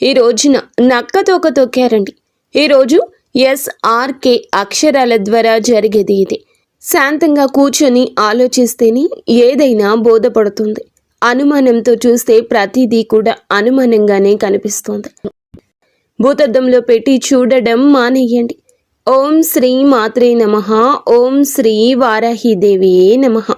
ఈ రోజున నక్కతోక తొక్కారండి. ఈరోజు SRK అక్షరాల ద్వారా జరిగేది ఇది. శాంతంగా కూర్చొని ఆలోచిస్తేనే ఏదైనా బోధపడుతుంది. అనుమానంతో చూస్తే ప్రతిదీ కూడా అనుమానంగానే కనిపిస్తుంది. భూతద్దంలో పెట్టి చూడడం మానేయండి. ఓం శ్రీ మాత్రే నమః. ఓం శ్రీ వారాహిదేవియే నమః.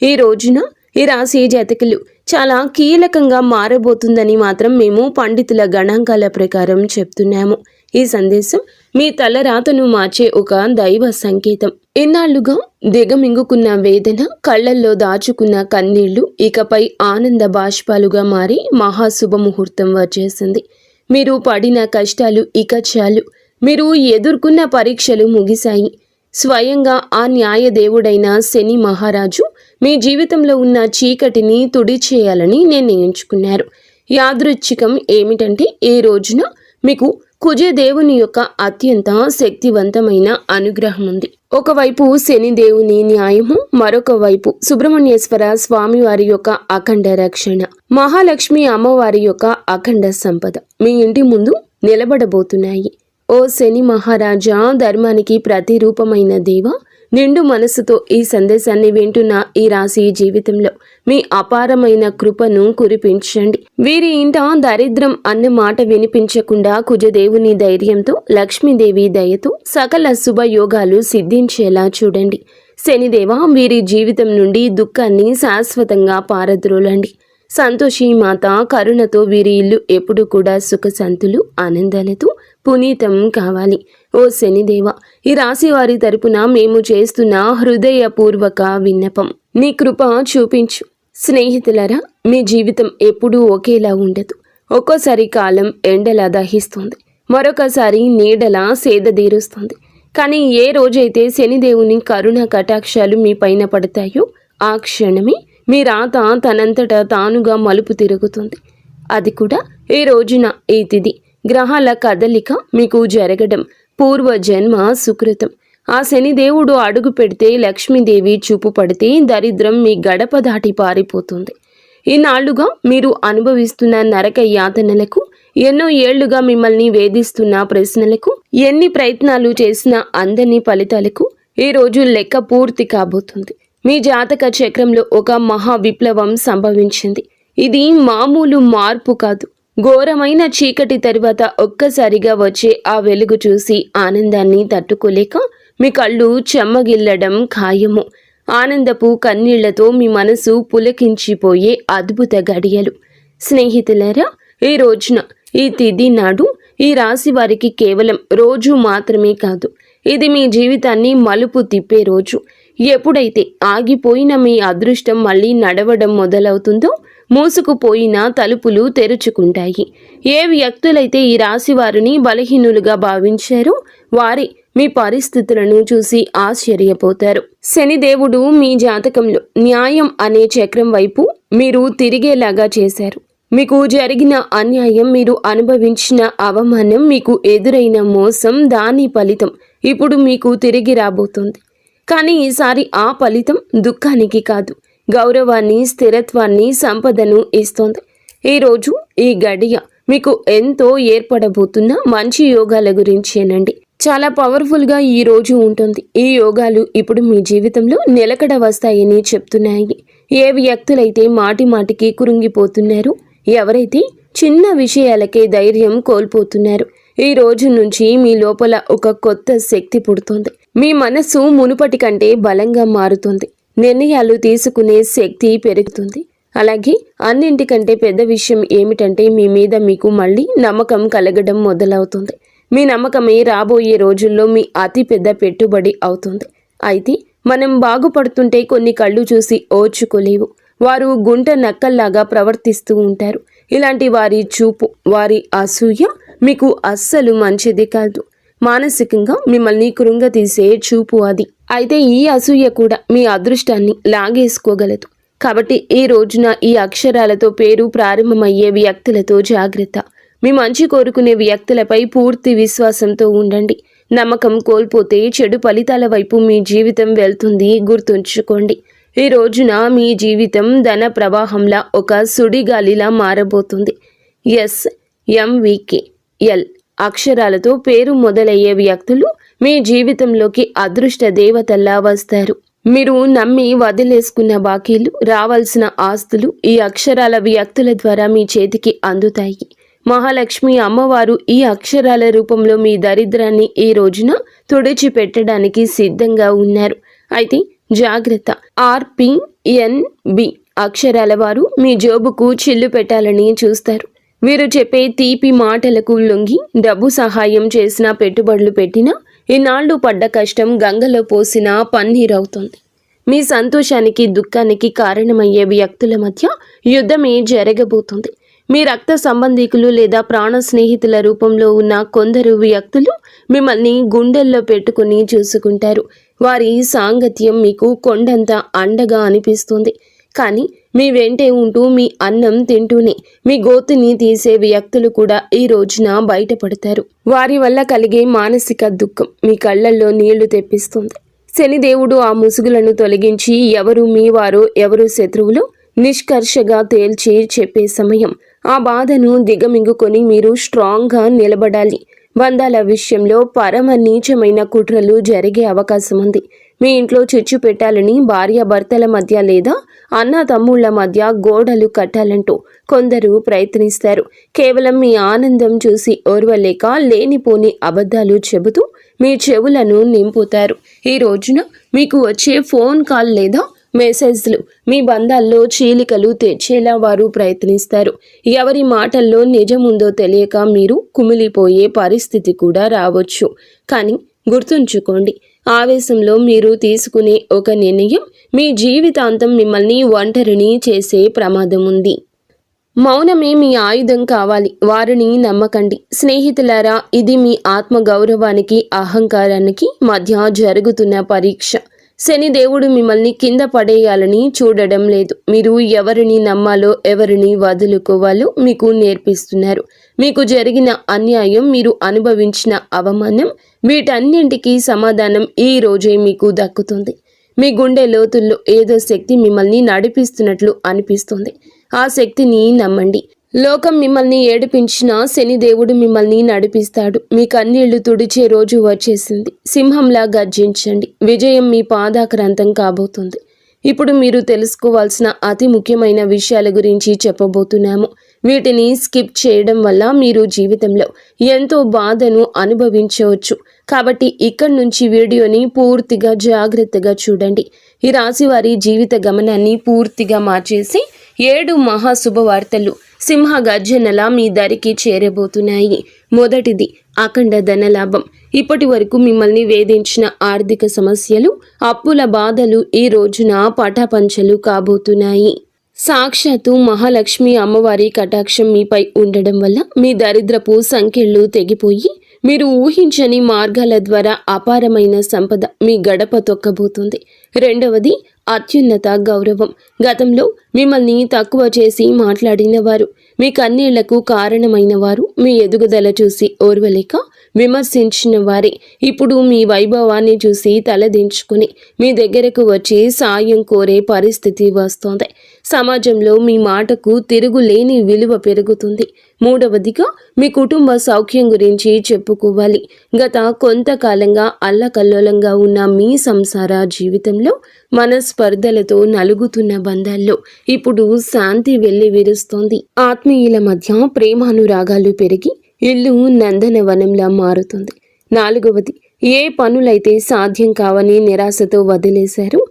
ఈ రోజున ఈ రాశి జాతకులు చాలా కీలకంగా మారబోతుందని మాత్రం మేము పండితుల గణాంకాల ప్రకారం చెప్తున్నాము. ఈ సందేశం మీ తలరాతను మార్చే ఒక దైవ సంకేతం. ఇన్నాళ్లుగా దిగమింగుకున్న వేదన, కళ్లల్లో దాచుకున్న కన్నీళ్లు ఇకపై ఆనంద బాష్పాలుగా మారి మహాశుభముహూర్తం వచ్చేసింది. మీరు పడిన కష్టాలు ఇక చాలు. మీరు ఎదుర్కొన్న పరీక్షలు ముగిశాయి. స్వయంగా ఆ న్యాయదేవుడైన శని మహారాజు మీ జీవితంలో ఉన్న చీకటిని తుడిచేయాలని నిర్ణయించుకున్నారు. యాదృచ్ఛికం ఏమిటంటే ఈ రోజున మీకు కుజదేవుని యొక్క అత్యంత శక్తివంతమైన అనుగ్రహం ఉంది. ఒకవైపు శనిదేవుని న్యాయము, మరొక వైపు సుబ్రహ్మణ్యేశ్వర స్వామి వారి యొక్క అఖండ రక్షణ, మహాలక్ష్మి అమ్మవారి యొక్క అఖండ సంపద మీ ఇంటి ముందు నిలబడబోతున్నాయి. ఓ శని మహారాజా, ధర్మానికి ప్రతిరూపమైన దేవ, నిండు మనసుతో ఈ సందేశాన్ని వింటున్న ఈ రాశి జీవితంలో మీ అపారమైన కృపను కురిపించండి. వీరి ఇంట దరిద్రం అన్న మాట వినిపించకుండా కుజదేవుని ధైర్యంతో, లక్ష్మీదేవి దయతో సకల శుభయోగాలు సిద్ధించేలా చూడండి. శనిదేవ, వీరి జీవితం నుండి దుఃఖాన్ని శాశ్వతంగా పారద్రోలండి. సంతోషి మాత కరుణతో వీరి ఇల్లు ఎప్పుడు కూడా సుఖశాంతులు, ఆనందాలతో పునీతం కావాలి. ఓ శనిదేవ, ఈ రాశి వారి తరపున మేము చేస్తున్న హృదయపూర్వక విన్నపం, నీ కృప చూపించు. స్నేహితులరా, మీ జీవితం ఎప్పుడూ ఒకేలా ఉండదు. ఒక్కోసారి కాలం ఎండలా దహిస్తుంది, మరొకసారి నీడలా సేదదీరుస్తుంది. కానీ ఏ రోజైతే శనిదేవుని కరుణ కటాక్షాలు మీ పైన పడతాయో ఆ క్షణమే మీ రాత తనంతట తానుగా మలుపు తిరుగుతుంది. అది కూడా ఈ రోజున. ఈ తిథి గ్రహాల కదలిక మీకు జరగడం పూర్వజన్మ సుకృతం. ఆ శనిదేవుడు అడుగు పెడితే, లక్ష్మీదేవి చూపు పడితే దరిద్రం మీ గడప దాటి పారిపోతుంది. ఈనాళ్లుగా మీరు అనుభవిస్తున్న నరక యాతనలకు, ఎన్నో ఏళ్లుగా మిమ్మల్ని వేధిస్తున్న ప్రశ్నలకు, ఎన్ని ప్రయత్నాలు చేసినా అందని ఫలితాలకు ఈ రోజు లెక్క పూర్తి కాబోతుంది. మీ జాతక చక్రంలో ఒక మహా విప్లవం సంభవించింది. ఇది మామూలు మార్పు కాదు. ఘోరమైన చీకటి తరువాత ఒక్కసారిగా వచ్చే ఆ వెలుగు చూసి ఆనందాన్ని తట్టుకోలేక మీ కళ్ళు చెమ్మగిల్లడం ఖాయము. ఆనందపు కన్నీళ్లతో మీ మనసు పులకించిపోయే అద్భుత గడియలు. స్నేహితులారా, ఈ రోజున, ఈ తిథి నాడు ఈ రాశి వారికి కేవలం రోజు మాత్రమే కాదు, ఇది మీ జీవితాన్ని మలుపు తిప్పే రోజు. ఎప్పుడైతే ఆగిపోయిన మీ అదృష్టం మళ్ళీ నడవడం మొదలవుతుందో, మూసుకుపోయిన తలుపులు తెరుచుకుంటాయి. ఏ వ్యక్తులైతే ఈ రాశి వారిని బలహీనులుగా భావించారో వారి మీ పరిస్థితులను చూసి ఆశ్చర్యపోతారు. శనిదేవుడు మీ జాతకంలో న్యాయం అనే చక్రం వైపు మీరు తిరిగేలాగా చేశారు. మీకు జరిగిన అన్యాయం, మీరు అనుభవించిన అవమానం, మీకు ఎదురైన మోసం, దాని ఫలితం ఇప్పుడు మీకు తిరిగి రాబోతుంది. కానీ ఈసారి ఆ ఫలితం దుఃఖానికి కాదు, గౌరవాన్ని, స్థిరత్వాన్ని, సంపదను ఇస్తోంది. ఈరోజు ఈ గడియ మీకు ఎంతో ఏర్పడబోతున్న మంచి యోగాల గురించేనండి. చాలా పవర్ఫుల్గా ఈ రోజు ఉంటుంది. ఈ యోగాలు ఇప్పుడు మీ జీవితంలో నిలకడ వస్తాయని చెప్తున్నాయి. ఏ వ్యక్తులైతే మాటి మాటికి కురుంగిపోతున్నారో, ఎవరైతే చిన్న విషయాలకే ధైర్యం కోల్పోతున్నారు, ఈ రోజు నుంచి మీ లోపల ఒక కొత్త శక్తి పుడుతుంది. మీ మనసు మునుపటి కంటే బలంగా మారుతుంది. నిర్ణయాలు తీసుకునే శక్తి పెరుగుతుంది. అలాగే అన్నింటికంటే పెద్ద విషయం ఏమిటంటే మీ మీద మీకు మళ్ళీ నమ్మకం కలగడం మొదలవుతుంది. మీ నమ్మకమే రాబోయే రోజుల్లో మీ అతి పెద్ద పెట్టుబడి అవుతుంది. అయితే మనం బాగుపడుతుంటే కొన్ని కళ్ళు చూసి ఓర్చుకోలేవు. వారు గుంట నక్కల్లాగా ప్రవర్తిస్తూ ఉంటారు. ఇలాంటి వారి చూపు, వారి అసూయ మీకు అస్సలు మంచిది కాదు. మానసికంగా మిమ్మల్ని కృంగతీసే చూపు అది. అయితే ఈ అసూయ కూడా మీ అదృష్టాన్ని లాగేసుకోగలదు. కాబట్టి ఈ రోజున ఈ అక్షరాలతో పేరు ప్రారంభమయ్యే వ్యక్తులతో జాగ్రత్త. మీ మంచి కోరుకునే వ్యక్తులపై పూర్తి విశ్వాసంతో ఉండండి. నమ్మకం కోల్పోతే చెడు ఫలితాల వైపు మీ జీవితం వెళ్తుంది, గుర్తుంచుకోండి. ఈ రోజున మీ జీవితం ధన ప్రవాహంలా ఒక సుడిగాలిలా మారబోతుంది. ఎస్, MVK L అక్షరాలతో పేరు మొదలయ్యే వ్యక్తులు మీ జీవితంలోకి అదృష్ట దేవతల్లా వస్తారు. మీరు నమ్మి వదిలేసుకున్న బాకీలు, రావాల్సిన ఆస్తులు ఈ అక్షరాల వ్యక్తుల ద్వారా మీ చేతికి అందుతాయి. మహాలక్ష్మి అమ్మవారు ఈ అక్షరాల రూపంలో మీ దరిద్రాన్ని ఈ రోజున తుడిచిపెట్టడానికి సిద్ధంగా ఉన్నారు. అయితే జాగ్రత్త, RPNB అక్షరాల వారు మీ జోబుకు చిల్లు పెట్టాలని చూస్తారు. వీరు చెప్పే తీపి మాటలకు లొంగి డబ్బు సహాయం చేసినా, పెట్టుబడులు పెట్టినా ఇన్నాళ్లు పడ్డ కష్టం గంగలో పోసిన పన్నీరవుతుంది. మీ సంతోషానికి, దుఃఖానికి కారణమయ్యే వ్యక్తుల మధ్య యుద్ధమే జరగబోతుంది. మీ రక్త సంబంధికులు లేదా ప్రాణ స్నేహితుల రూపంలో ఉన్న కొందరు వ్యక్తులు మిమ్మల్ని గుండెల్లో పెట్టుకుని చూసుకుంటారు. వారి సాంగత్యం మీకు కొండంత అండగా అనిపిస్తుంది. కానీ మీ వెంటే ఉంటూ, మీ అన్నం తింటూనే మీ గోతుని తీసే వ్యక్తులు కూడా ఈ రోజున బయటపడతారు. వారి వల్ల కలిగే మానసిక దుఃఖం మీ కళ్ళల్లో నీళ్లు తెప్పిస్తుంది. శనిదేవుడు ఆ ముసుగులను తొలగించి ఎవరు మీ వారో, ఎవరు శత్రువులో నిష్కర్షగా తేల్చి చెప్పే సమయం. ఆ బాధను దిగమింగుకొని మీరు స్ట్రాంగ్గా నిలబడాలి. బంధాల విషయంలో పరమ నీచమైన కుట్రలు జరిగే అవకాశం ఉంది. మీ ఇంట్లో చిచ్చు పెట్టాలని భార్యాభర్తల మధ్య లేదా అన్న తమ్ముళ్ల మధ్య గోడలు కట్టాలంటూ కొందరు ప్రయత్నిస్తారు. కేవలం మీ ఆనందం చూసి ఓర్వలేక లేనిపోని అబద్ధాలు చెబుతూ మీ చెవులను నింపుతారు. ఈ రోజున మీకు వచ్చే ఫోన్ కాల్ లేదా మెసేజ్లు మీ బంధాల్లో చీలికలు తెచ్చేలా వారు ప్రయత్నిస్తారు. ఎవరి మాటల్లో నిజముందో తెలియక మీరు కుమిలిపోయే పరిస్థితి కూడా రావచ్చు. కానీ గుర్తుంచుకోండి, ఆవేశంలో మీరు తీసుకునే ఒక నిర్ణయం మీ జీవితాంతం మిమ్మల్ని ఒంటరిని చేసే ప్రమాదం ఉంది. మౌనమే మీ ఆయుధం కావాలి. వారిని నమ్మకండి. స్నేహితులారా, ఇది మీ ఆత్మగౌరవానికి, అహంకారానికి మధ్య జరుగుతున్న పరీక్ష. శనిదేవుడు మిమ్మల్ని కింద పడేయాలని చూడడం లేదు. మీరు ఎవరిని నమ్మాలో, ఎవరిని వదులుకోవాలో మీకు నేర్పిస్తున్నారు. మీకు జరిగిన అన్యాయం, మీరు అనుభవించిన అవమానం, వీటన్నింటికీ సమాధానం ఈ రోజే మీకు దక్కుతుంది. మీ గుండె లోతుల్లో ఏదో శక్తి మిమ్మల్ని నడిపిస్తున్నట్లు అనిపిస్తుంది. ఆ శక్తిని నమ్మండి. లోకం మిమ్మల్ని ఏడిపించినా శనిదేవుడు మిమ్మల్ని నడిపిస్తాడు. మీ కన్నీళ్లు తుడిచే రోజు వచ్చేసింది. సింహంలా గర్జించండి. విజయం మీ పాదాక్రాంతం కాబోతుంది. ఇప్పుడు మీరు తెలుసుకోవాల్సిన అతి ముఖ్యమైన విషయాల గురించి చెప్పబోతున్నాము. వీటిని స్కిప్ చేయడం వల్ల మీరు జీవితంలో ఎంతో బాధను అనుభవించవచ్చు. కాబట్టి ఇక్కడి నుంచి వీడియోని పూర్తిగా జాగ్రత్తగా చూడండి. ఈ రాశి వారి జీవిత గమనాన్ని పూర్తిగా మార్చేసి 7 మహాశుభవార్తలు సింహ గర్జనలా మీ దరికి చేరబోతున్నాయి. మొదటిది, అఖండ ధనలాభం. ఇప్పటి వరకు మిమ్మల్ని వేధించిన ఆర్థిక సమస్యలు, అప్పుల బాధలు ఈ రోజున పటాపంచలు కాబోతున్నాయి. సాక్షాత్తు మహాలక్ష్మి అమ్మవారి కటాక్షం మీపై ఉండడం వల్ల మీ దరిద్రపు సంఖ్యలు తెగిపోయి మీరు ఊహించని మార్గాల ద్వారా అపారమైన సంపద మీ గడప తొక్కబోతుంది. రెండవది, అత్యున్నత గౌరవం. గతంలో మిమ్మల్ని తక్కువ చేసి మాట్లాడిన వారు, మీ కన్నీళ్లకు కారణమైన వారు, మీ ఎదుగుదల చూసి ఓర్వలేక విమర్శించిన వారే ఇప్పుడు మీ వైభవాన్ని చూసి తలదించుకుని మీ దగ్గరకు వచ్చి సాయం కోరే పరిస్థితి వస్తోంది. సమాజంలో మీ మాటకు తిరుగులేని విలువ పెరుగుతుంది. మూడవదిగా, మీ కుటుంబ సౌఖ్యం గురించి చెప్పుకోవాలి. గత కొంతకాలంగా అల్లకల్లోలంగా ఉన్న మీ సంసార జీవితంలో మనస్పర్ధలతో నలుగుతున్న బంధాల్లో ఇప్పుడు శాంతి వెళ్లి విరుస్తోంది. ఆత్మీయుల మధ్య ప్రేమానురాగాలు పెరిగి ఇల్లు నందనవనంలా మారుతుంది. నాలుగవది, ఏ పనులైతే సాధ్యం కావని నిరాశతో వదిలేశారో,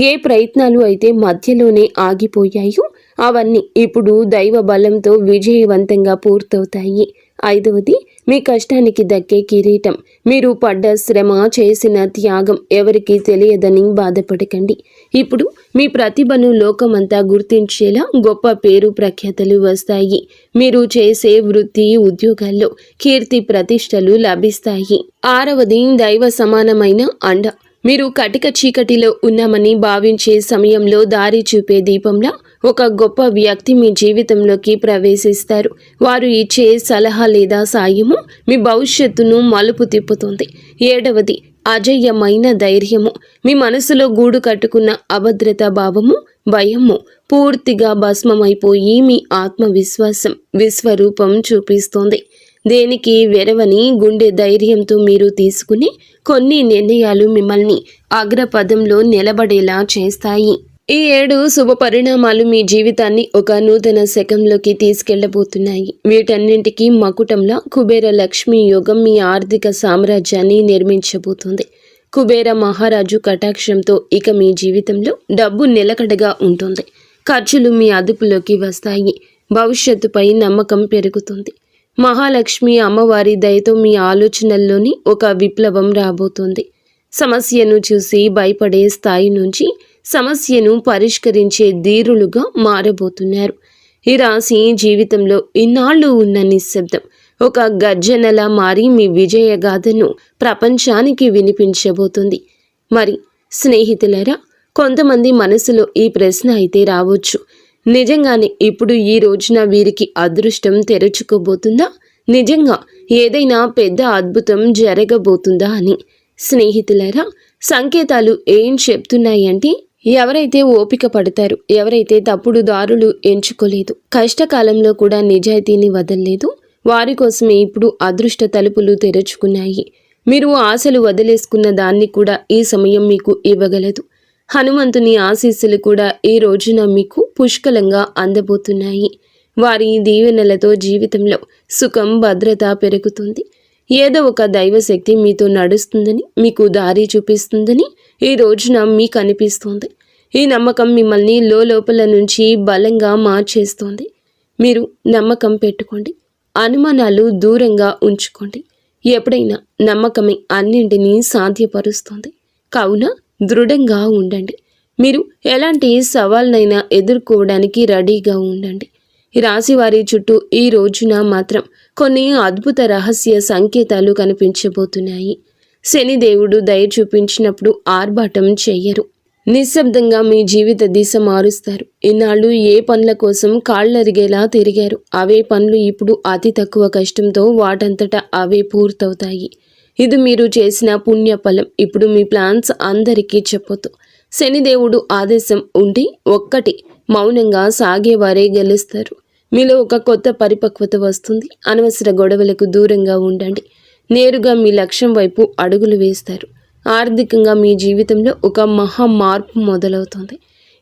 ఏ ప్రయత్నాలు అయితే మధ్యలోనే ఆగిపోయాయో అవన్నీ ఇప్పుడు దైవ బలంతో విజయవంతంగా పూర్తవుతాయి. ఐదవది, మీ కష్టానికి దక్కే కిరీటం. మీరు పడ్డ శ్రమ, చేసిన త్యాగం ఎవరికీ తెలియదని బాధపడకండి. ఇప్పుడు మీ ప్రతిభను లోకమంతా గుర్తించేలా గొప్ప పేరు ప్రఖ్యాతలు వస్తాయి. మీరు చేసే వృత్తి, ఉద్యోగాల్లో కీర్తి ప్రతిష్టలు లభిస్తాయి. ఆరవది, దైవ సమానమైన అండ. మీరు కటిక చీకటిలో ఉన్నామని భావించే సమయంలో దారి చూపే దీపంలా ఒక గొప్ప వ్యక్తి మీ జీవితంలోకి ప్రవేశిస్తారు. వారు ఇచ్చే సలహా లేదా సాయము మీ భవిష్యత్తును మలుపు తిప్పుతుంది. ఏడవది, అజయ్యమైన ధైర్యము, మీ మనసులో గూడు కట్టుకున్న అభద్రతా భావము, భయము పూర్తిగా భస్మమైపోయి మీ ఆత్మవిశ్వాసం విశ్వరూపం చూపిస్తోంది. దేనికి వెరవని గుండె ధైర్యంతో మీరు తీసుకునే కొన్ని నిర్ణయాలు మిమ్మల్ని అగ్రపదంలో నిలబడేలా చేస్తాయి. ఈ 7 శుభ పరిణామాలు మీ జీవితాన్ని ఒక నూతన శకంలోకి తీసుకెళ్లబోతున్నాయి. వీటన్నింటికీ మకుటంలా కుబేర లక్ష్మీ యోగం మీ ఆర్థిక సామ్రాజ్యాన్ని నిర్మించబోతుంది. కుబేర మహారాజు కటాక్షంతో ఇక మీ జీవితంలో డబ్బు నిలకడగా ఉంటుంది. ఖర్చులు మీ అదుపులోకి వస్తాయి. భవిష్యత్తుపై నమ్మకం పెరుగుతుంది. మహాలక్ష్మి అమ్మవారి దయతో మీ ఆలోచనల్లోని ఒక విప్లవం రాబోతుంది. సమస్యను చూసి భయపడే స్థాయి నుంచి సమస్యను పరిష్కరించే ధీరులుగా మారబోతున్నారు. ఈ రాశి జీవితంలో ఇన్నాళ్ళు ఉన్న నిశ్శబ్దం ఒక గర్జనలా మారి మీ విజయగాథను ప్రపంచానికి వినిపించబోతుంది. మరి స్నేహితులారా, కొంతమంది మనసులో ఈ ప్రశ్న అయితే రావచ్చు, నిజంగానే ఇప్పుడు ఈ రోజున వీరికి అదృష్టం తెరుచుకోబోతుందా? నిజంగా ఏదైనా పెద్ద అద్భుతం జరగబోతుందా అని. స్నేహితులారా, సంకేతాలు ఏం చెప్తున్నాయంటే, ఎవరైతే ఓపిక పడతారు, ఎవరైతే తప్పుడు దారులు ఎంచుకోలేదు, కష్టకాలంలో కూడా నిజాయితీని వదలలేదు, వారి కోసమే ఇప్పుడు అదృష్ట తలుపులు తెరుచుకున్నాయి. మీరు ఆశలు వదిలేసుకున్న దాన్ని కూడా ఈ సమయం మీకు ఇవ్వగలదు. హనుమంతుని ఆశీస్సులు కూడా ఈ రోజున మీకు పుష్కలంగా అందబోతున్నాయి. వారి దీవెనలతో జీవితంలో సుఖం, భద్రత పెరుగుతుంది. ఏదో ఒక దైవశక్తి మీతో నడుస్తుందని, మీకు దారి చూపిస్తుందని ఈ రోజున మీకు అనిపిస్తోంది. ఈ నమ్మకం మిమ్మల్ని లోపల నుంచి బలంగా మార్చేస్తోంది. మీరు నమ్మకం పెట్టుకోండి, అనుమానాలు దూరంగా ఉంచుకోండి. ఎప్పుడైనా నమ్మకమే అన్నింటినీ సాధ్యపరుస్తుంది. కావున దృఢంగా ఉండండి. మీరు ఎలాంటి సవాళ్ళనైనా ఎదుర్కోవడానికి రెడీగా ఉండండి. ఈ రాశి వారి చుట్టూ ఈ రోజున మాత్రం కొన్ని అద్భుత రహస్య సంకేతాలు కనిపించబోతున్నాయి. శనిదేవుడు దయ చూపించినప్పుడు ఆర్భాటం చెయ్యరు. నిశ్శబ్దంగా మీ జీవిత దిశ మారుస్తారు. ఇన్నాళ్ళు ఏ పనుల కోసం కాళ్ళరిగేలా తిరిగారు, అవే పనులు ఇప్పుడు అతి తక్కువ కష్టంతో వాటంతటా అవే పూర్తవుతాయి. ఇది మీరు చేసిన పుణ్యఫలం. ఇప్పుడు మీ ప్లాన్స్ అందరికీ చెప్పొద్దు. శనిదేవుడు ఆదేశం ఉండి ఒక్కటి మౌనంగా సాగేవారే గెలుస్తారు. మీలో ఒక కొత్త పరిపక్వత వస్తుంది. అనవసర గొడవలకు దూరంగా ఉండండి. నేరుగా మీ లక్ష్యం వైపు అడుగులు వేస్తారు. ఆర్థికంగా మీ జీవితంలో ఒక మహా మార్పు మొదలవుతుంది.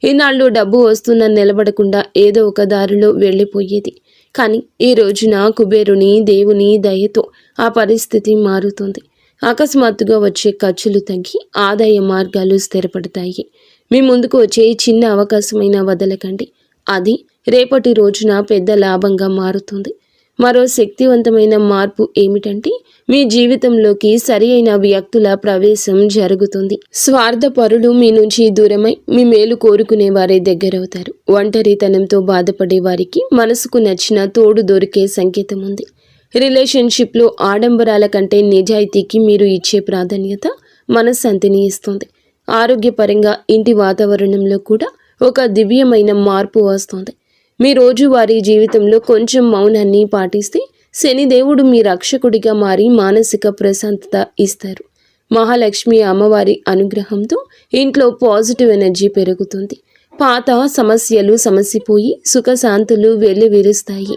ఈనాళ్ళు డబ్బు వస్తున్న నిలబడకుండా ఏదో ఒక దారిలో వెళ్ళిపోయేది. కానీ ఈ రోజున కుబేరుని దేవుని దయతో ఆ పరిస్థితి మారుతుంది. అకస్మాత్తుగా వచ్చే ఖర్చులు తగ్గి ఆదాయ మార్గాలు స్థిరపడతాయి. మీ ముందుకు వచ్చే చిన్న అవకాశమైనా వదలకండి. అది రేపటి రోజున పెద్ద లాభంగా మారుతుంది. మరో శక్తివంతమైన మార్పు ఏమిటంటే, మీ జీవితంలోకి సరి అయిన వ్యక్తుల ప్రవేశం జరుగుతుంది. స్వార్థపరులు మీ నుంచి దూరమై మీ మేలు కోరుకునే వారే దగ్గరవుతారు. ఒంటరితనంతో బాధపడే వారికి మనసుకు నచ్చిన తోడు దొరికే సంకేతం ఉంది. రిలేషన్షిప్లో ఆడంబరాల కంటే నిజాయితీకి మీరు ఇచ్చే ప్రాధాన్యత మనశ్శాంతిని ఇస్తుంది. ఆరోగ్యపరంగా ఇంటి వాతావరణంలో కూడా ఒక దివ్యమైన మార్పు వస్తుంది. మీ రోజువారీ జీవితంలో కొంచెం మౌనాన్ని పాటిస్తే శనిదేవుడు మీ రక్షకుడిగా మారి మానసిక ప్రశాంతత ఇస్తారు. మహాలక్ష్మి అమ్మవారి అనుగ్రహంతో ఇంట్లో పాజిటివ్ ఎనర్జీ పెరుగుతుంది. పాత సమస్యలు సమసిపోయి సుఖశాంతులు వెల్లివిరుస్తాయి.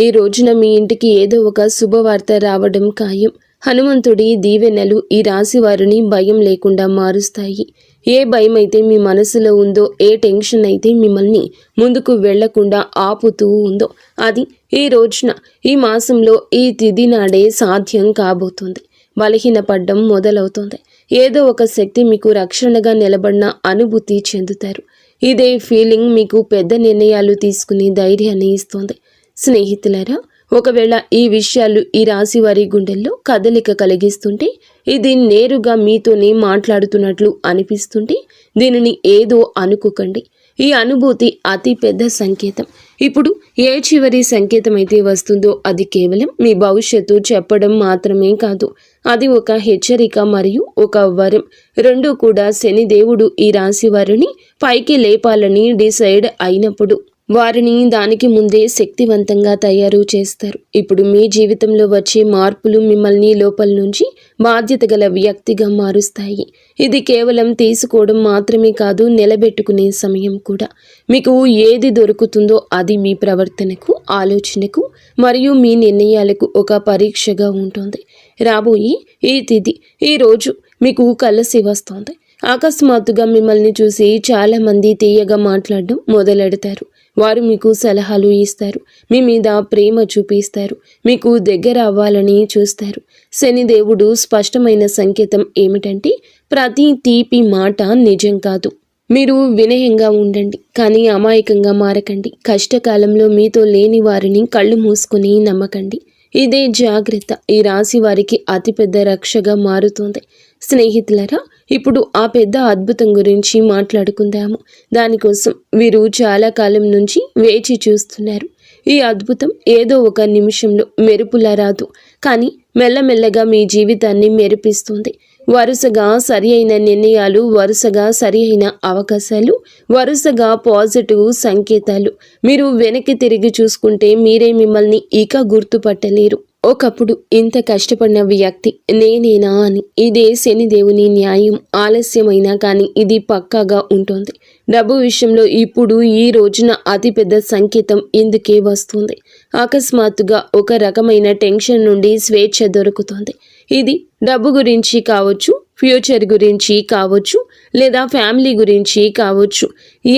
ఈ రోజున మీ ఇంటికి ఏదో ఒక శుభవార్త రావడం ఖాయం. హనుమంతుడి దీవెనలు ఈ రాశి వారిని భయం లేకుండా మారుస్తాయి. ఏ భయం అయితే మీ మనసులో ఉందో, ఏ టెన్షన్ అయితే మిమ్మల్ని ముందుకు వెళ్లకుండా ఆపుతూ ఉందో, అది ఈ రోజున, ఈ మాసంలో, ఈ తిథి నాడే సాధ్యం కాబోతుంది. బలహీనపడ్డం మొదలవుతుంది. ఏదో ఒక శక్తి మీకు రక్షణగా నిలబడిన అనుభూతి చెందుతారు. ఇదే ఫీలింగ్ మీకు పెద్ద నిర్ణయాలు తీసుకుని ధైర్యాన్ని ఇస్తుంది. స్నేహితులారా, ఒకవేళ ఈ విషయాలు ఈ రాశి వారి గుండెల్లో కదలిక కలిగిస్తుంటే, ఇది నేరుగా మీతోనే మాట్లాడుతున్నట్లు అనిపిస్తుంటే, దీనిని ఏదో అనుకోకండి. ఈ అనుభూతి అతి పెద్ద సంకేతం. ఇప్పుడు ఏ చివరి సంకేతం అయితే వస్తుందో అది కేవలం మీ భవిష్యత్తు చెప్పడం మాత్రమే కాదు. అది ఒక హెచ్చరిక మరియు ఒక వరం. రెండూ కూడా శనిదేవుడు ఈ రాశి వారిని పైకి లేపాలని డిసైడ్ అయినప్పుడు వారిని దానికి ముందే శక్తివంతంగా తయారు చేస్తారు. ఇప్పుడు మీ జీవితంలో వచ్చే మార్పులు మిమ్మల్ని లోపల నుంచి బాధ్యత గల వ్యక్తిగా మారుస్తాయి. ఇది కేవలం తీసుకోవడం మాత్రమే కాదు, నిలబెట్టుకునే సమయం కూడా. మీకు ఏది దొరుకుతుందో అది మీ ప్రవర్తనకు, ఆలోచనకు మరియు మీ నిర్ణయాలకు ఒక పరీక్షగా ఉంటుంది. రాబోయే ఈ తిథి, ఈ రోజు మీకు కలిసి వస్తుంది. అకస్మాత్తుగా మిమ్మల్ని చూసి చాలామంది తీయగా మాట్లాడడం మొదలెడతారు. వారు మీకు సలహాలు ఇస్తారు, మీ మీద ప్రేమ చూపిస్తారు, మీకు దగ్గర అవ్వాలని చూస్తారు. శనిదేవుడు స్పష్టమైన సంకేతం ఏమిటంటే, ప్రతి తీపి మాట నిజం కాదు. మీరు వినయంగా ఉండండి, కానీ అమాయకంగా మారకండి. కష్టకాలంలో మీతో లేని వారిని కళ్ళు మూసుకుని నమ్మకండి. ఇదే జాగ్రత్త ఈ రాశి వారికి అతిపెద్ద రక్షగా మారుతుంది. స్నేహితులరా, ఇప్పుడు ఆ పెద్ద అద్భుతం గురించి మాట్లాడుకుందాము. దానికోసం వీరు చాలా కాలం నుంచి వేచి చూస్తున్నారు. ఈ అద్భుతం ఏదో ఒక నిమిషంలో మెరుపులా రాదు, కానీ మెల్లమెల్లగా మీ జీవితాన్ని మెరిపిస్తుంది. వరుసగా సరి అయిన నిర్ణయాలు, వరుసగా సరి అయిన అవకాశాలు, వరుసగా పాజిటివ్ సంకేతాలు. మీరు వెనక్కి తిరిగి చూసుకుంటే మీరే మిమ్మల్ని ఇక గుర్తుపట్టలేరు. ఒకప్పుడు ఇంత కష్టపడిన వ్యక్తి నేనేనా అని. ఇదే శనిదేవుని న్యాయం. ఆలస్యమైనా కానీ ఇది పక్కాగా ఉంటుంది. డబ్బు విషయంలో ఇప్పుడు ఈ రోజున అతిపెద్ద సంకేతం ఇందుకే వస్తుంది. అకస్మాత్తుగా ఒక రకమైన టెన్షన్ నుండి స్వేచ్ఛ దొరుకుతుంది. ఇది డబ్బు గురించి కావచ్చు, ఫ్యూచర్ గురించి కావచ్చు, లేదా ఫ్యామిలీ గురించి కావచ్చు.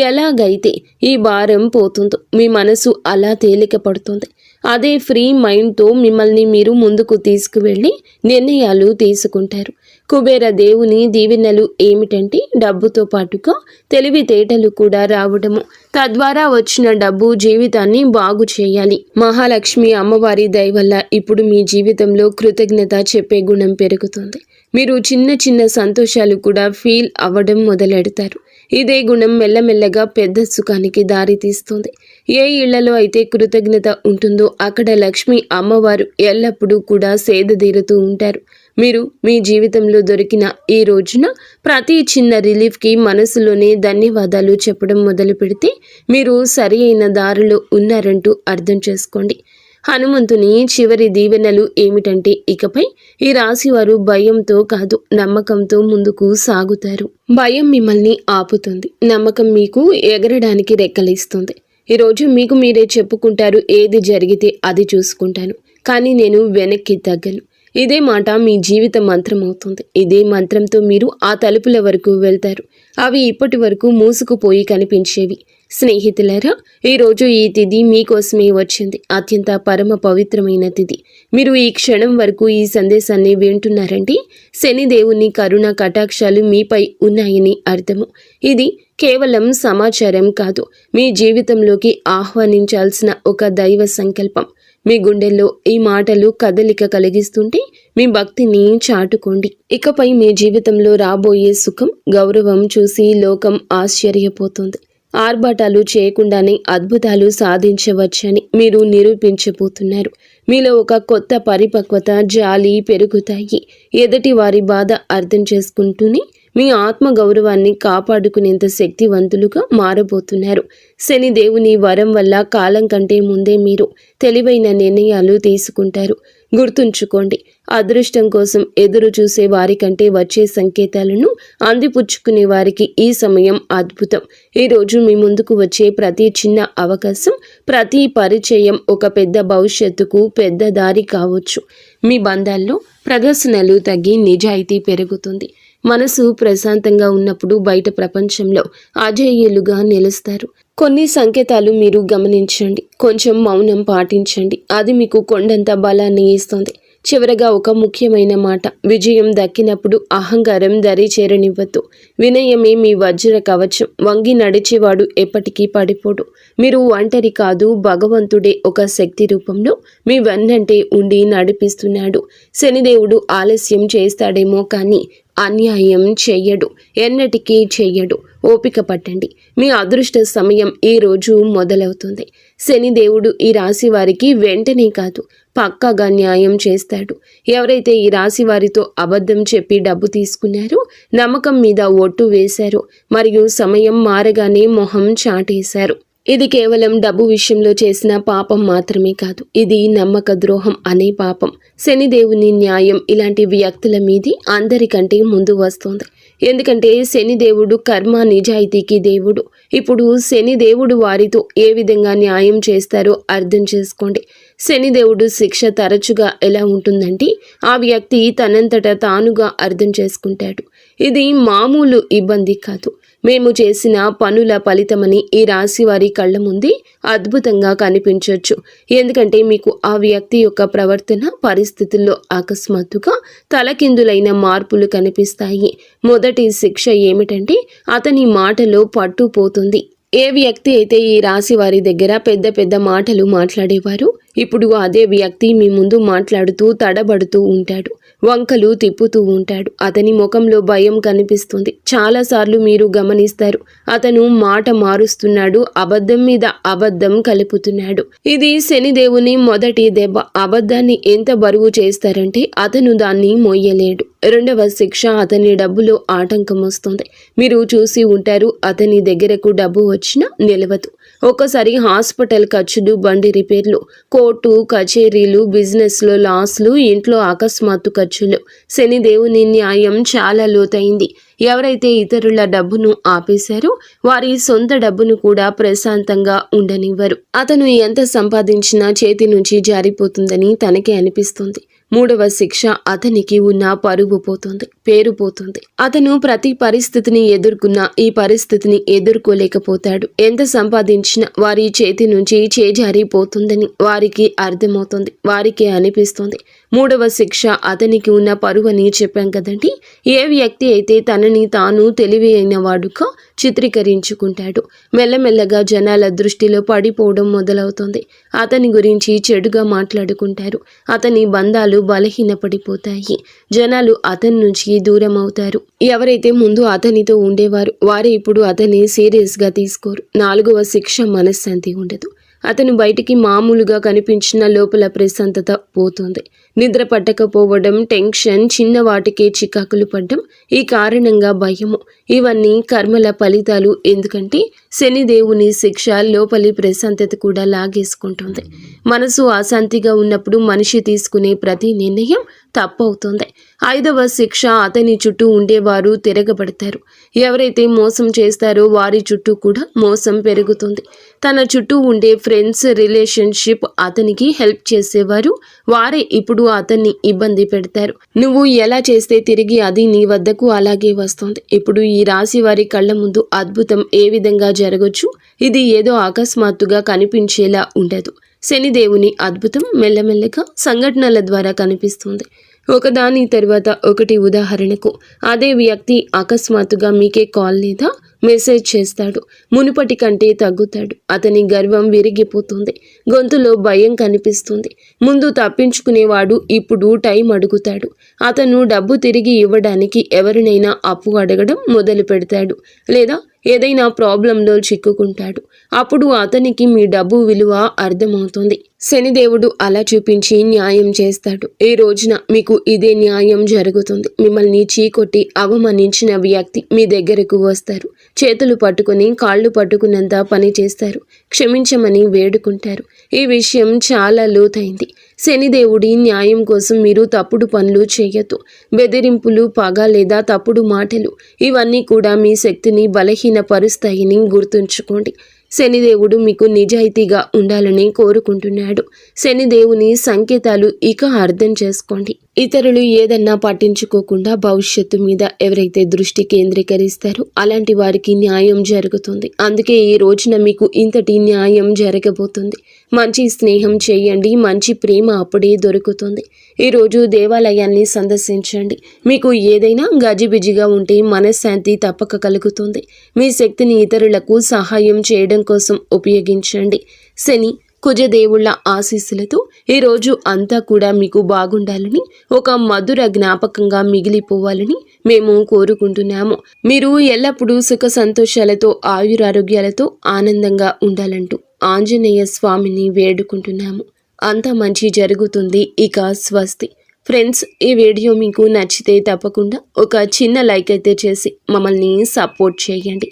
ఎలాగైతే ఈ భారం పోతుందో మీ మనసు అలా తేలిక పడుతుంది. అదే ఫ్రీ మైండ్తో మిమ్మల్ని మీరు ముందుకు తీసుకువెళ్ళి నిర్ణయాలు తీసుకుంటారు. కుబేర దేవుని దీవెనలు ఏమిటంటే, డబ్బుతో పాటుగా తెలివితేటలు కూడా రావడము. తద్వారా వచ్చిన డబ్బు జీవితాన్ని బాగు చేయాలి. మహాలక్ష్మి అమ్మవారి దయ వల్ల ఇప్పుడు మీ జీవితంలో కృతజ్ఞత చెప్పే గుణం పెరుగుతుంది. మీరు చిన్న చిన్న సంతోషాలు కూడా ఫీల్ అవ్వడం మొదలెడతారు. ఇదే గుణం మెల్లమెల్లగా పెద్ద సుఖానికి దారితీస్తుంది. ఏ ఇళ్లలో అయితే కృతజ్ఞత ఉంటుందో అక్కడ లక్ష్మి అమ్మవారు ఎల్లప్పుడూ కూడా సేదతీరుతూ ఉంటారు. మీరు మీ జీవితంలో దొరికిన ఈ రోజున ప్రతి చిన్న రిలీఫ్కి మనసులోనే ధన్యవాదాలు చెప్పడం మొదలు పెడితే మీరు సరి అయిన దారిలో ఉన్నారంటూ అర్థం చేసుకోండి. హనుమంతుని చివరి దీవెనలు ఏమిటంటే, ఇకపై ఈ రాశివారు భయంతో కాదు, నమ్మకంతో ముందుకు సాగుతారు. భయం మిమ్మల్ని ఆపుతుంది, నమ్మకం మీకు ఎగరడానికి రెక్కలిస్తుంది. ఈరోజు మీకు మీరే చెప్పుకుంటారు, ఏది జరిగితే అది చూసుకుంటాను, కానీ నేను వెనక్కి తగ్గను. ఇదే మాట మీ జీవిత మంత్రం అవుతుంది. ఇదే మంత్రంతో మీరు ఆ తలుపుల వరకు వెళ్తారు. అవి ఇప్పటి వరకు మూసుకుపోయి కనిపించేవి. స్నేహితులారా, ఈరోజు ఈ తిథి మీకోసమే వచ్చింది. అత్యంత పరమ పవిత్రమైన తిథి. మీరు ఈ క్షణం వరకు ఈ సందేశాన్ని వింటున్నారంటే శనిదేవుని కరుణ కటాక్షాలు మీపై ఉన్నాయని అర్థము. ఇది కేవలం సమాచారం కాదు, మీ జీవితంలోకి ఆహ్వానించాల్సిన ఒక దైవ సంకల్పం. మీ గుండెల్లో ఈ మాటలు కదలిక కలిగిస్తుంటే మీ భక్తిని చాటుకోండి. ఇకపై మీ జీవితంలో రాబోయే సుఖం, గౌరవం చూసి లోకం ఆశ్చర్యపోతుంది. ఆర్భాటాలు చేయకుండానే అద్భుతాలు సాధించవచ్చని మీరు నిరూపించబోతున్నారు. మీలో ఒక కొత్త పరిపక్వత, జాలి పెరుగుతాయి. ఎదుటి వారి బాధ అర్థం చేసుకుంటూనే మీ ఆత్మ గౌరవాన్ని కాపాడుకునేంత శక్తివంతులుగా మారబోతున్నారు. శని దేవుని వరం వల్ల కాలం కంటే ముందే మీరు తెలివైన నిర్ణయాలు తీసుకుంటారు. గుర్తుంచుకోండి, అదృష్టం కోసం ఎదురు చూసే వారికంటే వచ్చే సంకేతాలను అందిపుచ్చుకునే వారికి ఈ సమయం అద్భుతం. ఈరోజు మీ ముందుకు వచ్చే ప్రతి చిన్న అవకాశం, ప్రతి పరిచయం ఒక పెద్ద భవిష్యత్తుకు పెద్ద దారి కావచ్చు. మీ బంధాల్లో ప్రదర్శనలు తగ్గి నిజాయితీ పెరుగుతుంది. మనసు ప్రశాంతంగా ఉన్నప్పుడు బయట ప్రపంచంలో అజేయులుగా నిలుస్తారు. కొన్ని సంకేతాలు మీరు గమనించండి, కొంచెం మౌనం పాటించండి. అది మీకు కొండంత బలాన్ని ఇస్తుంది. చివరగా ఒక ముఖ్యమైన మాట, విజయం దక్కినప్పుడు అహంకారం దరి చేరనివ్వద్దు. వినయమే మీ వజ్ర కవచం. వంగి నడిచేవాడు ఎప్పటికీ పడిపోడు. మీరు ఒంటరి కాదు, భగవంతుడే ఒక శక్తి రూపంలో మీ వెన్నంటే ఉండి నడిపిస్తున్నాడు. శనిదేవుడు ఆలస్యం చేస్తాడేమో కానీ అన్యాయం చెయ్యడు, ఎన్నటికీ చెయ్యడు. ఓపిక పట్టండి, మీ అదృష్ట సమయం ఈ రోజు మొదలవుతుంది. శనిదేవుడు ఈ రాశి వారికి వెంటనే కాదు, పక్కాగా న్యాయం చేస్తాడు. ఎవరైతే ఈ రాశి వారితో అబద్ధం చెప్పి డబ్బు తీసుకున్నారో, నమ్మకం మీద ఒట్టు వేశారో, మరియు సమయం మారగానే మొహం చాటేశారు, ఇది కేవలం డబ్బు విషయంలో చేసిన పాపం మాత్రమే కాదు, ఇది నమ్మక ద్రోహం అనే పాపం. శనిదేవుని న్యాయం ఇలాంటి వ్యక్తుల మీది అందరికంటే ముందు వస్తుంది. ఎందుకంటే శనిదేవుడు కర్మ నిజాయితీకి దేవుడు. ఇప్పుడు శనిదేవుడు వారితో ఏ విధంగా న్యాయం చేస్తారో అర్థం చేసుకోండి. శనిదేవుడు శిక్ష తరచుగా ఎలా ఉంటుందంటే ఆ వ్యక్తి తనంతట తానుగా అర్థం చేసుకుంటాడు. ఇది మామూలు ఇబ్బంది కాదు, మేము చేసిన పనుల ఫలితమని ఈ రాశి వారి కళ్ళ ముందే అద్భుతంగా కనిపించవచ్చు. ఎందుకంటే మీకు ఆ వ్యక్తి యొక్క ప్రవర్తన పరిస్థితుల్లో అకస్మాత్తుగా తలకిందులైన మార్పులు కనిపిస్తాయి. మొదటి శిక్ష ఏమిటంటే అతని మాటలో పట్టు పోతుంది. ఏ వ్యక్తి అయితే ఈ రాశి వారి దగ్గర పెద్ద పెద్ద మాటలు మాట్లాడేవారు, ఇప్పుడు అదే వ్యక్తి మీ ముందు మాట్లాడుతూ తడబడుతూ ఉంటాడు, వంకలు తిప్పుతూ ఉంటాడు. అతని ముఖంలో భయం కనిపిస్తుంది. చాలాసార్లు మీరు గమనిస్తారు, అతను మాట మారుస్తున్నాడు, అబద్ధం మీద అబద్ధం కలుపుతున్నాడు. ఇది శనిదేవుని మొదటి దెబ్బ. అబద్ధాన్ని ఎంత బరువు చేస్తారంటే అతను దాన్ని మోయలేడు. రెండవ శిక్ష, అతని డబ్బులో ఆటంకం వస్తుంది. మీరు చూసి ఉంటారు, అతని దగ్గరకు డబ్బు వచ్చినా నిలవదు. ఒక్కసారి హాస్పిటల్ ఖర్చులు, బండి రిపేర్లు, కోర్టు కచేరీలు, బిజినెస్లో లాస్లు, ఇంట్లో అకస్మాత్తు ఖర్చులు. శనిదేవుని న్యాయం చాలా లోతైంది. ఎవరైతే ఇతరుల డబ్బును ఆపేశారో వారి సొంత డబ్బును కూడా ప్రశాంతంగా ఉండనివ్వరు. అతను ఎంత సంపాదించినా చేతి నుంచి జారిపోతుందని తనకే అనిపిస్తుంది. మూడవ శిక్ష, అతనికి ఉన్న పరువు పోతుంది, పేరు పోతుంది. అతను ప్రతి పరిస్థితిని ఎదుర్కొన్నా ఈ పరిస్థితిని ఎదుర్కోలేకపోతాడు. ఎంత సంపాదించినా వారి చేతి నుంచి చేజారిపోతుందని వారికి అర్థమవుతుంది, వారికి అనిపిస్తుంది. మూడవ శిక్ష, అతనికి ఉన్న పరువు అని చెప్పాం కదండి. ఏ వ్యక్తి అయితే తనని తాను తెలివి అయిన వాడుగా చిత్రీకరించుకుంటాడు, మెల్లమెల్లగా జనాల దృష్టిలో పడిపోవడం మొదలవుతుంది. అతని గురించి చెడుగా మాట్లాడుకుంటారు. అతని బంధాలు బలహీనపడిపోతాయి. జనాలు అతని నుంచి దూరం అవుతారు. ఎవరైతే ముందు అతనితో ఉండేవారు వారే ఇప్పుడు అతన్ని సీరియస్గా తీసుకోరు. నాలుగవ శిక్ష, మనశ్శాంతి ఉండదు. అతను బయటికి మామూలుగా కనిపించిన లోపల ప్రశాంతత పోతుంది. నిద్ర పట్టకపోవడం, టెన్షన్, చిన్న వాటికే చికాకులు పడ్డం, ఈ కారణంగా భయము, ఇవన్నీ కర్మల ఫలితాలు. ఎందుకంటే శనిదేవుని శిక్ష లోపలి ప్రశాంతత కూడా లాగేసుకుంటుంది. మనసు అశాంతిగా ఉన్నప్పుడు మనిషి తీసుకునే ప్రతి నిర్ణయం తప్పవుతుంది. ఐదవ శిక్ష, అతని చుట్టూ ఉండేవారు తిరగబడతారు. ఎవరైతే మోసం చేస్తారో వారి చుట్టూ కూడా మోసం పెరుగుతుంది. తన చుట్టూ ఉండే ఫ్రెండ్స్, రిలేషన్షిప్, అతనికి హెల్ప్ చేసేవారు వారే ఇప్పుడు అతన్ని ఇబ్బంది పెడతారు. నువ్వు ఎలా చేస్తే తిరిగి అది నీ వద్దకు అలాగే వస్తుంది. ఇప్పుడు ఈ రాశి వారి కళ్ళ ముందు అద్భుతం ఏ విధంగా జరగచ్చు, ఇది ఏదో అకస్మాత్తుగా కనిపించేలా ఉండదు. శనిదేవుని అద్భుతం మెల్లమెల్లగా సంఘటనల ద్వారా కనిపిస్తుంది. ఒకదాని తర్వాత ఒకటి. ఉదాహరణకు అదే వ్యక్తి అకస్మాత్తుగా మీకే కాల్ లేదా మెసేజ్ చేస్తాడు. మునుపటి కంటే తగ్గుతాడు. అతని గర్వం విరిగిపోతుంది. గొంతులో భయం కనిపిస్తుంది. ముందు తప్పించుకునేవాడు ఇప్పుడు టైం అడుగుతాడు. అతను డబ్బు తిరిగి ఇవ్వడానికి ఎవరినైనా అప్పు అడగడం మొదలు పెడతాడు, లేదా ఏదైనా ప్రాబ్లంలో చిక్కుకుంటాడు. అప్పుడు అతనికి మీ డబ్బు విలువ అర్థమవుతుంది. శనిదేవుడు అలా చూపించి న్యాయం చేస్తాడు. ఈ రోజున మీకు ఇదే న్యాయం జరుగుతుంది. మిమ్మల్ని చీకొట్టి అవమానించిన వ్యక్తి మీ దగ్గరకు వస్తారు. చేతులు పట్టుకుని కాళ్ళు పట్టుకున్నంత పని చేస్తారు. క్షమించమని వేడుకుంటారు. ఈ విషయం చాలా లోతైంది. శనిదేవుడి న్యాయం కోసం మీరు తప్పుడు పనులు చేయొద్దు. బెదిరింపులు, పగ లేదా తప్పుడు మాటలు, ఇవన్నీ కూడా మీ శక్తిని బలహీనపరుస్తాయని గుర్తుంచుకోండి. శనిదేవుడు మీకు నిజాయితీగా ఉండాలని కోరుకుంటున్నాడు. శనిదేవుని సంకేతాలు ఇక అర్థం చేసుకోండి. ఇతరులు ఏదన్నా పట్టించుకోకుండా భవిష్యత్తు మీద ఎవరైతే దృష్టి కేంద్రీకరిస్తారో అలాంటి వారికి న్యాయం జరుగుతుంది. అందుకే ఈ రోజున మీకు ఇంతటి న్యాయం జరగబోతుంది. మంచి స్నేహం చేయండి, మంచి ప్రేమ అప్పుడే దొరుకుతుంది. ఈరోజు దేవాలయాన్ని సందర్శించండి. మీకు ఏదైనా గజిబిజిగా ఉంటే మనశ్శాంతి తప్పక కలుగుతుంది. మీ శక్తిని ఇతరులకు సహాయం చేయడం కోసం ఉపయోగించండి. శని, కుజదేవుళ్ల ఆశీస్సులతో ఈరోజు అంతా కూడా మీకు బాగుండాలని, ఒక మధుర జ్ఞాపకంగా మిగిలిపోవాలని మేము కోరుకుంటున్నాము. మీరు ఎల్లప్పుడూ సుఖ సంతోషాలతో, ఆయురారోగ్యాలతో ఆనందంగా ఉండాలంటూ ఆంజనేయ స్వామిని వేడుకుంటున్నాము. అంతా మంచి జరుగుతుంది. ఇక స్వస్తి. ఫ్రెండ్స్, ఈ వీడియో మీకు నచ్చితే తప్పకుండా ఒక చిన్న లైక్ అయితే చేసి మమ్మల్ని సపోర్ట్ చేయండి.